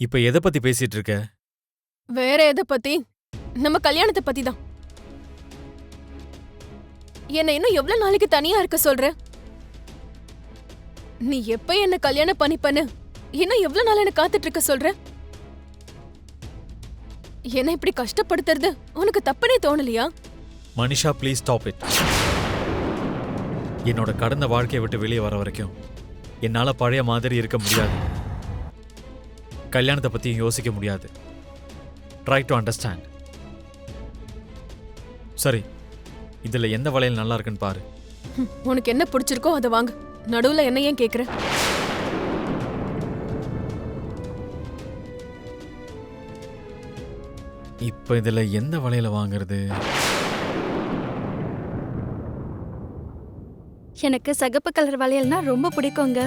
இப்ப எதை பத்தி பேசிட்டு இருக்க? வேற எதை பத்தி? நம்ம கல்யாணத்தை பத்தி தான். என்ன இன்னும் எவ்வளவு நாளைக்கு தனியா இருக்க சொல்ற? நீ எப்ப என்ன கல்யாணம் பண்ணிப்பன்னு இன்னும் எவ்வளவு நாள் என்ன காத்துட்டு இருக்க சொல்ற? என்ன இப்படி கஷ்டப்படுத்துறது உனக்கு தப்புனே தோணலையா? Manisha, please stop it. என்னோட கடந்த வாழ்க்கையை விட்டு வெளியே வர வரைக்கும் என்னால பழைய மாதிரி இருக்க முடியாது. கல்யாணத்தை பத்தி யோசிக்க முடியாது. Try to understand. சரி, இதுல எந்த வளையல் நல்லா இருக்குன்னு பாரு. உனக்கு என்ன பிடிச்சிருக்கோ அதை வாங்க. நடுவுல என்ன ஏன் கேக்குற? இப்ப இதுல எந்த வளையல வாங்குறது? எனக்கு சிகப்பு கலர் வளையல்னா ரொம்ப பிடிக்குங்க.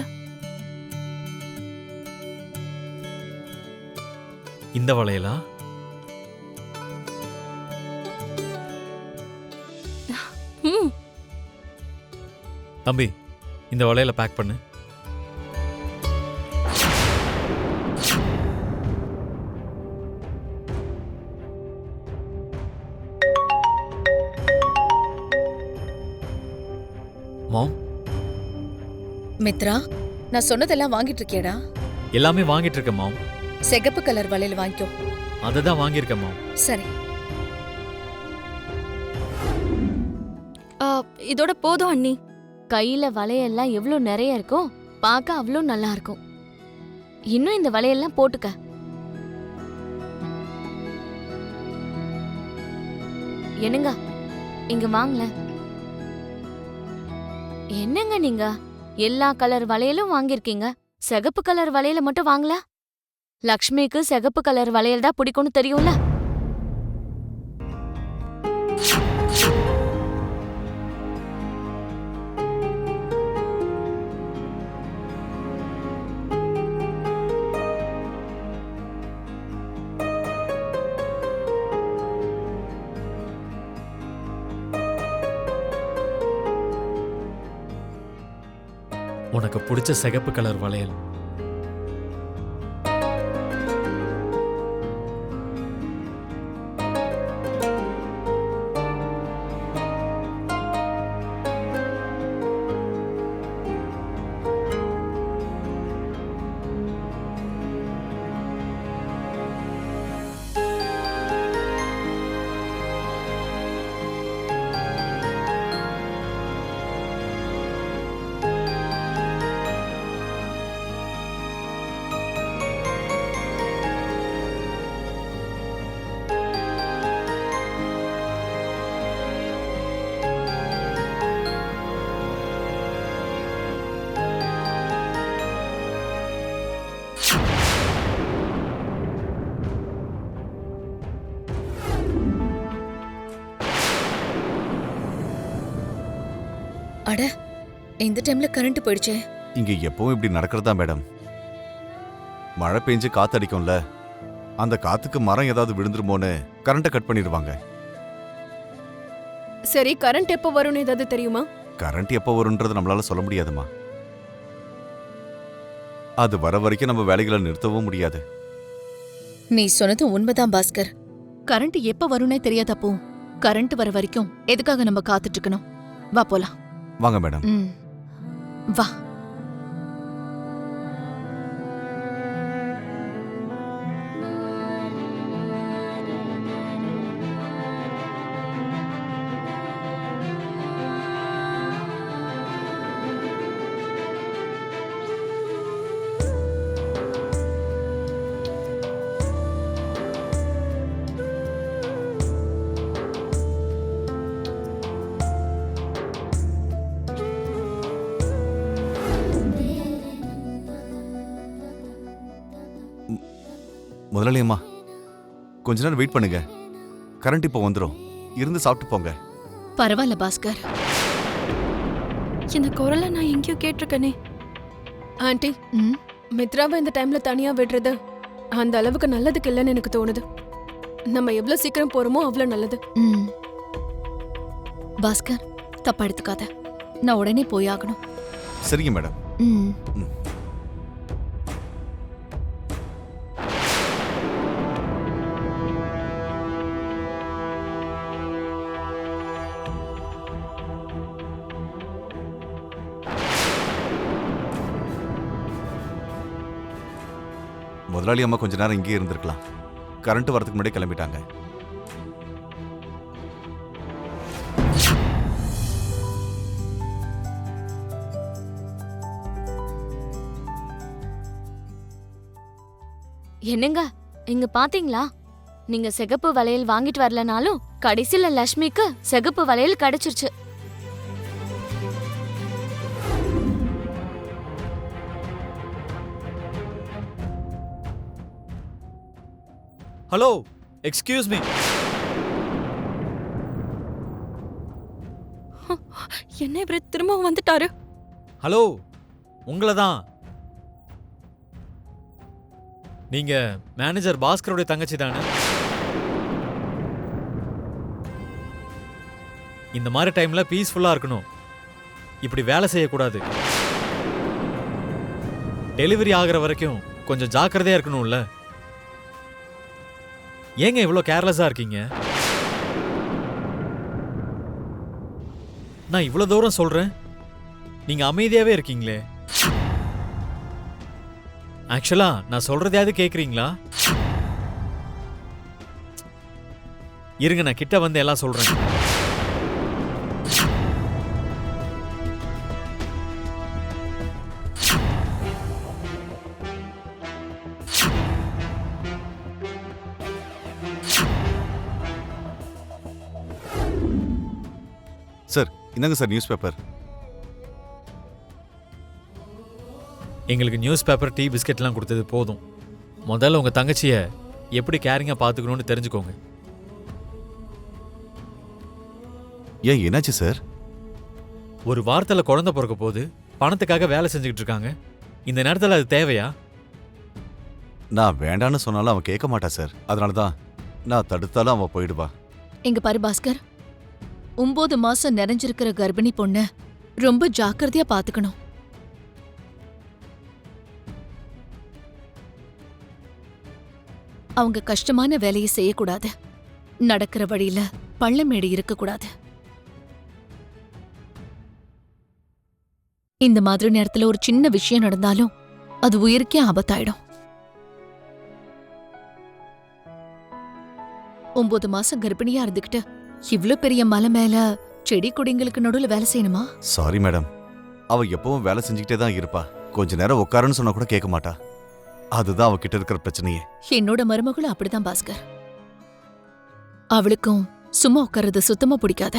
இந்த வளையலா? ம், தம்பி, இந்த வளையல பேக் பண்ணு. மாம், மித்ரா, நான் சொன்னதெல்லாம் வாங்கிட்டு இருக்கியடா? எல்லாமே வாங்கிட்டு இருக்கேன் மாம். சிகப்பு கலர் வளையல் வாங்கிக்கோ. அதுதான் வாங்கியிருக்கேன் மாம். சரி. இதோட போதும் அண்ணி. கையில வளையெல்லாம் எவ்வளோ நிறைய இருக்கும், பார்க்க அவ்வளோ நல்லா இருக்கும். இன்னும் இந்த வளையெல்லாம் போட்டுக்க. என்னங்க, இங்க வாங்கல. என்னங்க நீங்க எல்லா கலர் வளையலும் வாங்கியிருக்கீங்க, சிகப்பு கலர் வளையல மட்டும் வாங்கல? லக்ஷ்மிக்கு சிகப்பு கலர் வளையல் தான் பிடிக்கும்னு தெரியும்ல. உனக்கு பிடிச்ச சிகப்பு கலர் வளையல். அட, இந்த டைம்ல கரண்ட் போயிடுச்சே. இங்க எப்பவும் இப்படி நடக்கிறதா மேடம்? மழை பெஞ்சு காத்தடிக்கும்ல, அந்த காத்துக்கு மரம் ஏதாவது விழுந்துருமோன்னு கரண்ட்டை கட் பண்ணிடுவாங்க. சரி, கரண்ட் எப்ப வரும்னு ஏதாவது தெரியுமா? கரண்ட் எப்போ வரும்ன்றது நம்மளால சொல்ல முடியாதுமா. அது வர வரைக்கும் நம்ம வேலைகளை நிறுத்தவும் முடியாது. நீ சொன்னது உண்மைதான் பாஸ்கர். கரண்ட் எப்ப வரும்னே தெரியாதப்போ கரண்ட் வர வரைக்கும் எதுக்காக நம்ம காத்துட்டு இருக்கணும்? வா போலாம். வாங்க மேடம். வா. முதலாளி அம்மா, கொஞ்ச நேரம் வெயிட் பண்ணுங்க. கரண்ட் இப்போ வந்துடும். இருந்து சாப்பிட்டு போங்க. பரவாயில்ல பாஸ்கர். இந்த குரலை நான் எங்கேயோ கேட்டிருக்கனே. ஆண்டி, மித்ராவை இந்த டைம்ல தனியா விடுறது அந்த அளவுக்கு நல்லதுக்கு இல்லைன்னு எனக்கு தோணுது. நம்ம எவ்வளவு சீக்கிரம் போறோமோ அவ்வளவு நல்லது. பாஸ்கர், தப்பா எடுத்துக்காத. நான் உடனே போயாகணும். சரிங்க மேடம். முதலாளி அம்மா கொஞ்ச நேரம் இங்கேயே இருந்திருக்கலாம். கரண்ட் வரதுக்கு முன்னாடி கிளம்பிட்டாங்க. என்னங்க இங்க பாத்தீங்களா? நீங்க சிகப்பு வளையல் வாங்கிட்டு வரலனாலும் கடைசில லக்ஷ்மிக்கு சிகப்பு வளையல் கிடைச்சிருச்சு. Hello, excuse me. என்ன இவரு திரும்பவும் வந்துட்டாரு? ஹலோ, உங்களை தான். நீங்க மேனேஜர் பாஸ்கருடைய தங்கச்சி தானே? இந்த மாதிரி டைம்ல பீஸ்ஃபுல்லா இருக்கணும். இப்படி வேலை செய்யக்கூடாது. டெலிவரி ஆகிற வரைக்கும் கொஞ்சம் ஜாக்கிரதையா இருக்கணும்ல. ஏங்க இவ்வளோ கேர்லெஸ்ஸா இருக்கீங்க? நான் இவ்வளோ தூரம் சொல்றேன், நீங்க அமைதியாவே இருக்கீங்களே. ஆக்சுவலா நான் சொல்றதையாவது கேக்குறீங்களா? இருங்க, நான் கிட்ட வந்து எல்லாம் சொல்றேன். சார், இந்தாங்க சார் நியூஸ் பேப்பர். எங்களுக்கு நியூஸ் பேப்பர், டீ, பிஸ்கெட்லாம் கொடுத்தது போதும். முதல்ல உங்க தங்கச்சியை எப்படி கேரிங்கா பார்த்துக்கணும்னு தெரிஞ்சுக்கோங்க. ஏன், என்னாச்சு சார்? ஒரு வாரத்தில் குழந்தை பிறக்க போது பணத்துக்காக வேலை செஞ்சுக்கிட்டு இருக்காங்க. இந்த நேரத்தில் அது தேவையா? நான் வேண்டான்னு சொன்னாலும் அவன் கேட்க மாட்டா சார். அதனால தான் நான் தடுத்தாலும் அவன் போயிடுவா. இங்க பாரு பாஸ்கர், 9 மாசம் நிறைஞ்சிருக்கிற கர்ப்பிணி பொண்ண ரொம்ப ஜாக்கிரதையா பாத்துக்கணும். அவங்க கஷ்டமான வேலையை செய்யக்கூடாது. நடக்கிற வழியில பள்ளமேடு இருக்கக்கூடாது. இந்த மாதிரி நேரத்துல ஒரு சின்ன விஷயம் நடந்தாலும் அது உயிருக்கே ஆபத்தாயிடும். 9 மாசம் கர்ப்பிணியா இருந்துகிட்டு இவ்ளோ பெரிய மலை மேல செடி கொடிங்களுக்கு நடுவுல வேலை செய்யணுமா? சாரி மேடம், அவ எப்பவும் வேலை செஞ்சுக்கிட்டே தான் இருப்பா. கொஞ்ச நேரம் உட்காருன்னு சொன்னா கூட கேட்க மாட்டா. அதுதான் அவகிட்ட இருக்கிற பிரச்சனையே. என்னோட மருமகளும் அப்படிதான் பாஸ்கர். அவளுக்கும் சும்மா உட்கார்றது சுத்தமா பிடிக்காத.